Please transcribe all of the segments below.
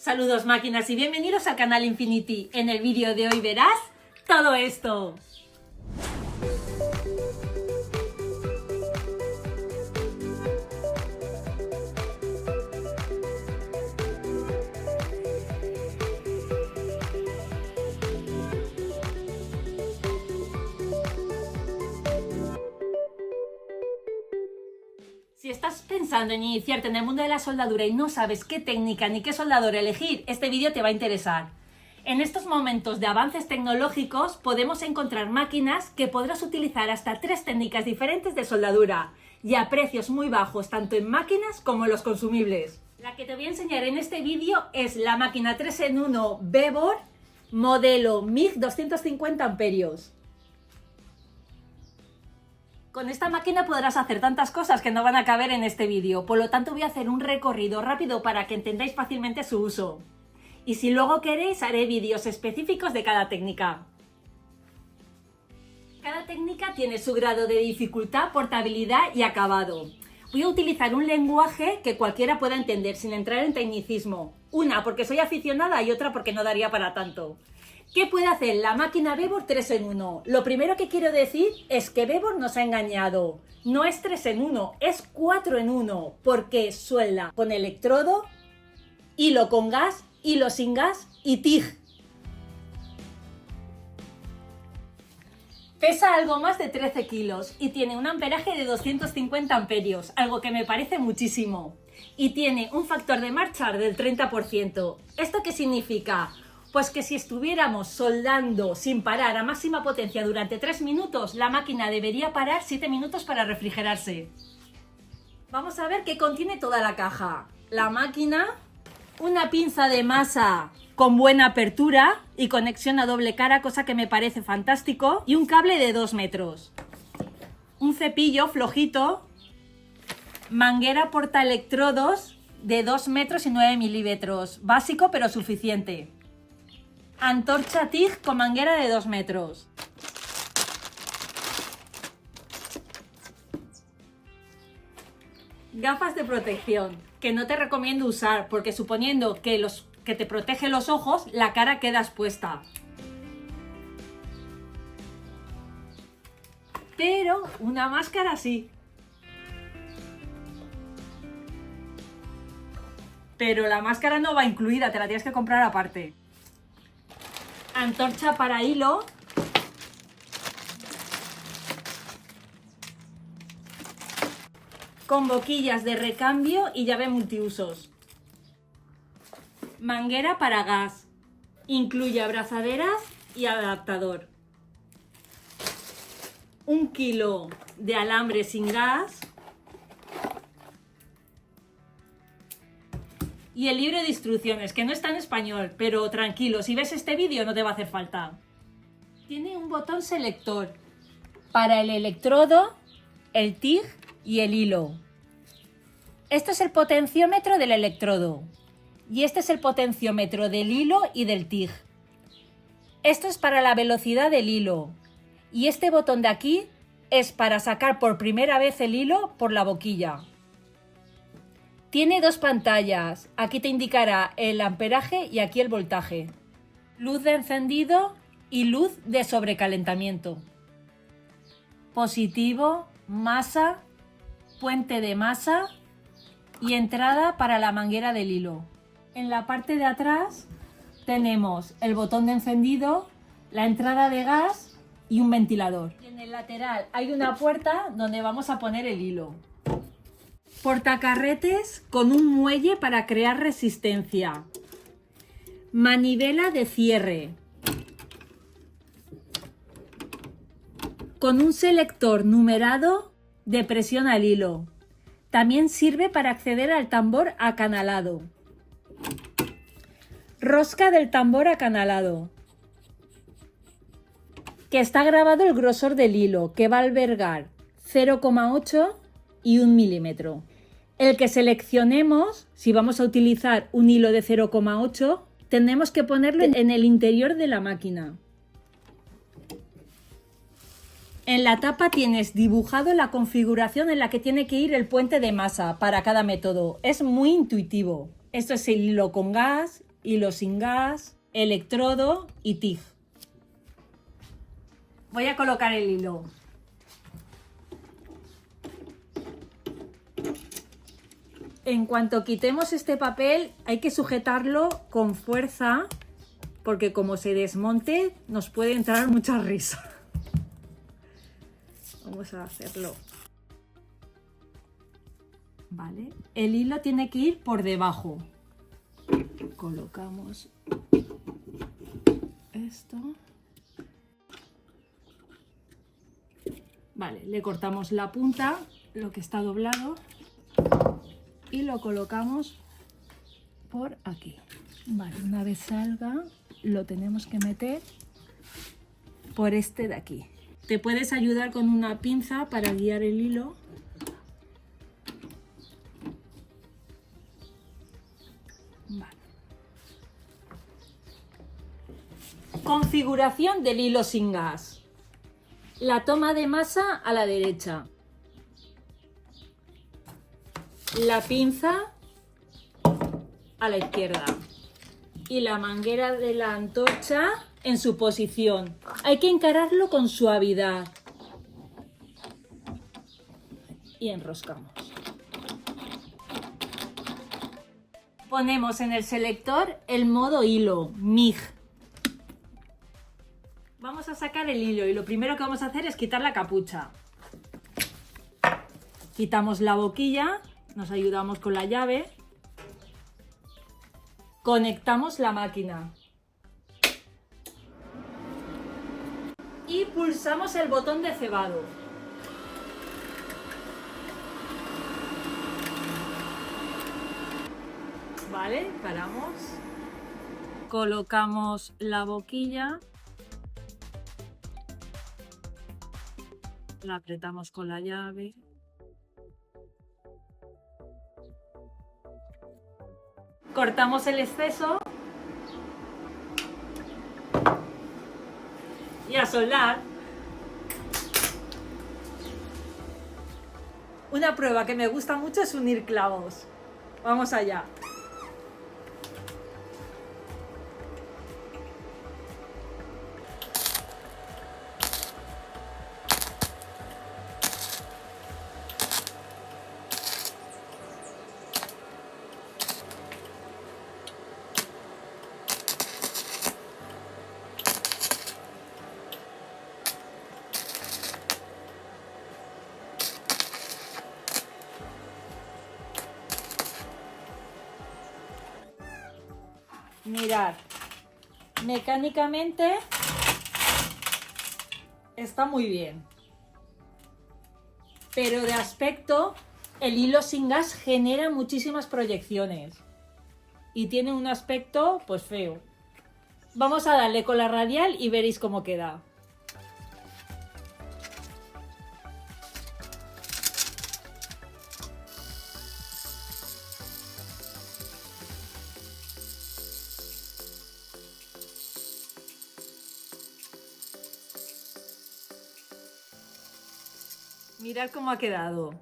Saludos máquinas y bienvenidos al canal Infinity. En el vídeo de hoy verás todo esto. Si estás pensando en iniciarte en el mundo de la soldadura y no sabes qué técnica ni qué soldador elegir, este vídeo te va a interesar. En estos momentos de avances tecnológicos podemos encontrar máquinas que podrás utilizar hasta 3 técnicas diferentes de soldadura y a precios muy bajos tanto en máquinas como en los consumibles. La que te voy a enseñar en este vídeo es la máquina 3 en 1 Bevor modelo MIG 250 amperios. Con esta máquina podrás hacer tantas cosas que no van a caber en este vídeo, por lo tanto voy a hacer un recorrido rápido para que entendáis fácilmente su uso. Y si luego queréis haré vídeos específicos de cada técnica. Cada técnica tiene su grado de dificultad, portabilidad y acabado. Voy a utilizar un lenguaje que cualquiera pueda entender sin entrar en tecnicismo. Una porque soy aficionada y otra porque no daría para tanto. ¿Qué puede hacer la máquina Bevor 3 en 1? Lo primero que quiero decir es que Bevor nos ha engañado. No es 3 en 1, es 4 en 1, porque suelda con electrodo, hilo con gas, hilo sin gas y TIG. Pesa algo más de 13 kilos y tiene un amperaje de 250 amperios, algo que me parece muchísimo. Y tiene un factor de marcha del 30%. ¿Esto qué significa? Pues que si estuviéramos soldando sin parar a máxima potencia durante 3 minutos, la máquina debería parar 7 minutos para refrigerarse. Vamos a ver qué contiene toda la caja. La máquina, una pinza de masa con buena apertura y conexión a doble cara, cosa que me parece fantástico, y un cable de 2 metros. Un cepillo flojito, manguera portaelectrodos de 2 metros y 9 milímetros, básico pero suficiente. Antorcha TIG con manguera de 2 metros. Gafas de protección, que no te recomiendo usar, porque suponiendo que te protege los ojos, la cara queda expuesta. Pero una máscara sí. Pero la máscara no va incluida, te la tienes que comprar aparte. Antorcha para hilo. Con boquillas de recambio y llave multiusos. Manguera para gas. Incluye abrazaderas y adaptador. 1 kilo de alambre sin gas. Y el libro de instrucciones, que no está en español, pero tranquilo, si ves este vídeo no te va a hacer falta. Tiene un botón selector para el electrodo, el TIG y el hilo. Esto es el potenciómetro del electrodo y este es el potenciómetro del hilo y del TIG. Esto es para la velocidad del hilo y este botón de aquí es para sacar por primera vez el hilo por la boquilla. Tiene 2 pantallas, aquí te indicará el amperaje y aquí el voltaje. Luz de encendido y luz de sobrecalentamiento. Positivo, masa, puente de masa y entrada para la manguera del hilo. En la parte de atrás tenemos el botón de encendido, la entrada de gas y un ventilador. Y en el lateral hay una puerta donde vamos a poner el hilo. Portacarretes con un muelle para crear resistencia. Manivela de cierre. Con un selector numerado de presión al hilo. También sirve para acceder al tambor acanalado. Rosca del tambor acanalado. Que está grabado el grosor del hilo, que va a albergar 0,8 y 1 milímetro. El que seleccionemos, si vamos a utilizar un hilo de 0,8, tendremos que ponerlo en el interior de la máquina. En la tapa tienes dibujado la configuración en la que tiene que ir el puente de masa para cada método. Es muy intuitivo. Esto es el hilo con gas, hilo sin gas, electrodo y TIG. Voy a colocar el hilo. En cuanto quitemos este papel, hay que sujetarlo con fuerza, porque como se desmonte, nos puede entrar mucha risa. Vamos a hacerlo. Vale, el hilo tiene que ir por debajo. Colocamos esto. Vale, le cortamos la punta, lo que está doblado, y lo colocamos por aquí. Vale, una vez salga, lo tenemos que meter por este de aquí. Te puedes ayudar con una pinza para guiar el hilo. Vale. Configuración del hilo sin gas. La toma de masa a la derecha. La pinza a la izquierda. Y la manguera de la antorcha en su posición. Hay que encararlo con suavidad. Y enroscamos. Ponemos en el selector el modo hilo, MIG. Vamos a sacar el hilo y lo primero que vamos a hacer es quitar la capucha. Quitamos la boquilla, nos ayudamos con la llave. Conectamos la máquina. Y pulsamos el botón de cebado. Vale, paramos. Colocamos la boquilla. La apretamos con la llave. Cortamos el exceso. Y a soldar. Una prueba que me gusta mucho es unir clavos. Vamos allá. Mirad, mecánicamente está muy bien, pero de aspecto el hilo sin gas genera muchísimas proyecciones y tiene un aspecto pues feo. Vamos a darle con la radial y veréis cómo queda. Mirad cómo ha quedado.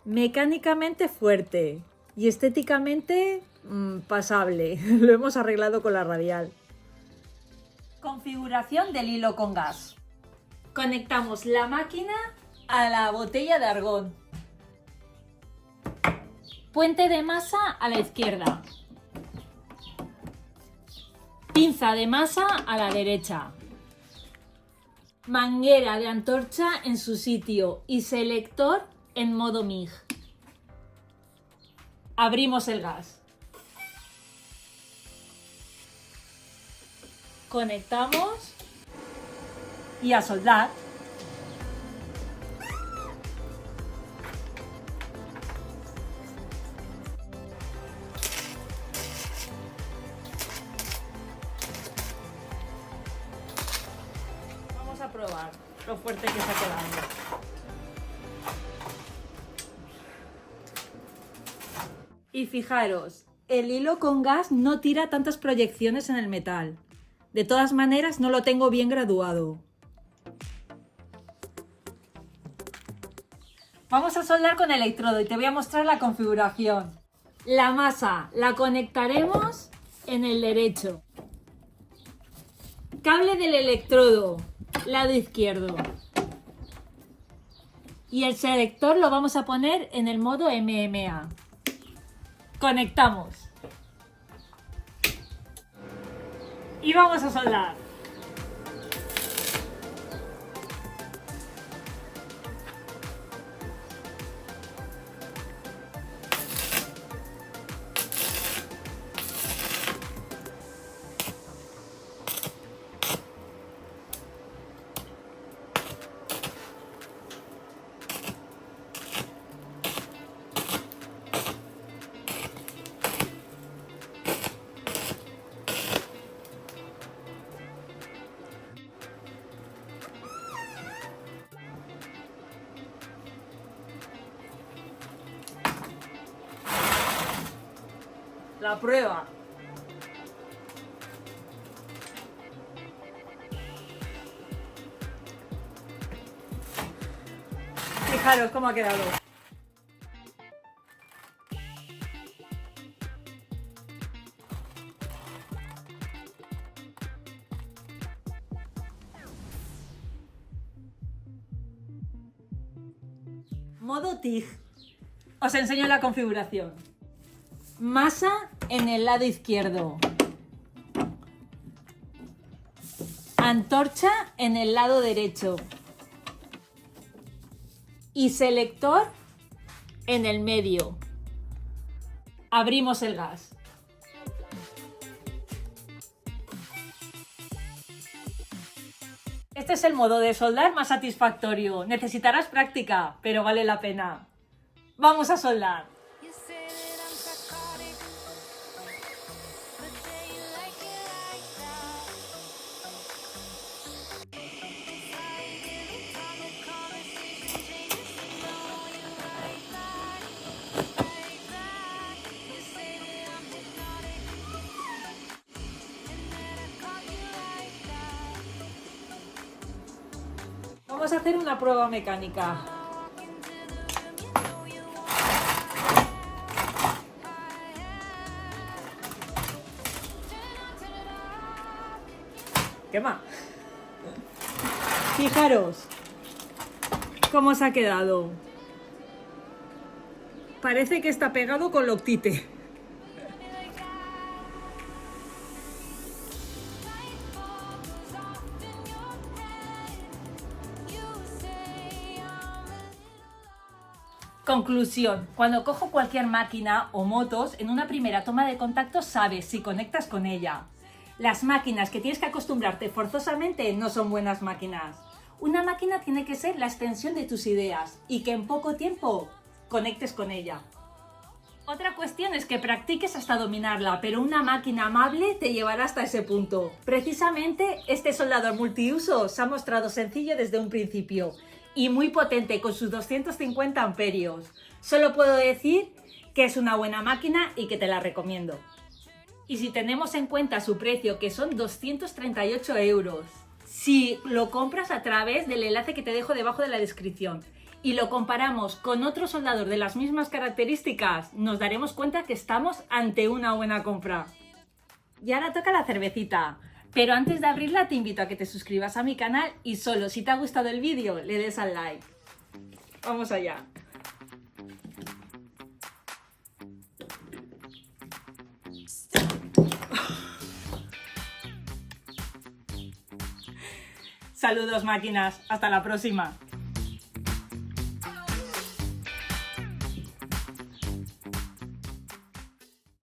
Mecánicamente fuerte y estéticamente pasable. Lo hemos arreglado con la radial. Configuración del hilo con gas. Conectamos la máquina a la botella de argón. Puente de masa a la izquierda. Pinza de masa a la derecha. Manguera de antorcha en su sitio y selector en modo MIG. Abrimos el gas. Conectamos y a soldar. Vamos a probar lo fuerte que se ha quedado. Y fijaros, el hilo con gas no tira tantas proyecciones en el metal. De todas maneras, no lo tengo bien graduado. Vamos a soldar con electrodo y te voy a mostrar la configuración. La masa la conectaremos en el derecho. Cable del electrodo, lado izquierdo. Y el selector lo vamos a poner en el modo MMA. Conectamos. Y vamos a soldar. La prueba. Fijaros cómo ha quedado. Modo TIG. Os enseño la configuración. Masa en el lado izquierdo. Antorcha en el lado derecho. Y selector en el medio. Abrimos el gas. Este es el modo de soldar más satisfactorio. Necesitarás práctica, pero vale la pena. ¡Vamos a soldar! Vamos a hacer una prueba mecánica. Quema. Fijaros cómo se ha quedado. Parece que está pegado con Loctite. Conclusión, cuando cojo cualquier máquina o motos, en una primera toma de contacto sabes si conectas con ella. Las máquinas que tienes que acostumbrarte forzosamente no son buenas máquinas. Una máquina tiene que ser la extensión de tus ideas y que en poco tiempo conectes con ella. Otra cuestión es que practiques hasta dominarla, pero una máquina amable te llevará hasta ese punto. Precisamente este soldador multiuso se ha mostrado sencillo desde un principio y muy potente con sus 250 amperios. Solo puedo decir que es una buena máquina y que te la recomiendo. Y si tenemos en cuenta su precio, que son 238 €, si lo compras a través del enlace que te dejo debajo de la descripción y lo comparamos con otro soldador de las mismas características, nos daremos cuenta que estamos ante una buena compra. Y ahora toca la cervecita. Pero antes de abrirla te invito a que te suscribas a mi canal y solo si te ha gustado el vídeo le des al like. Vamos allá. Saludos máquinas, hasta la próxima.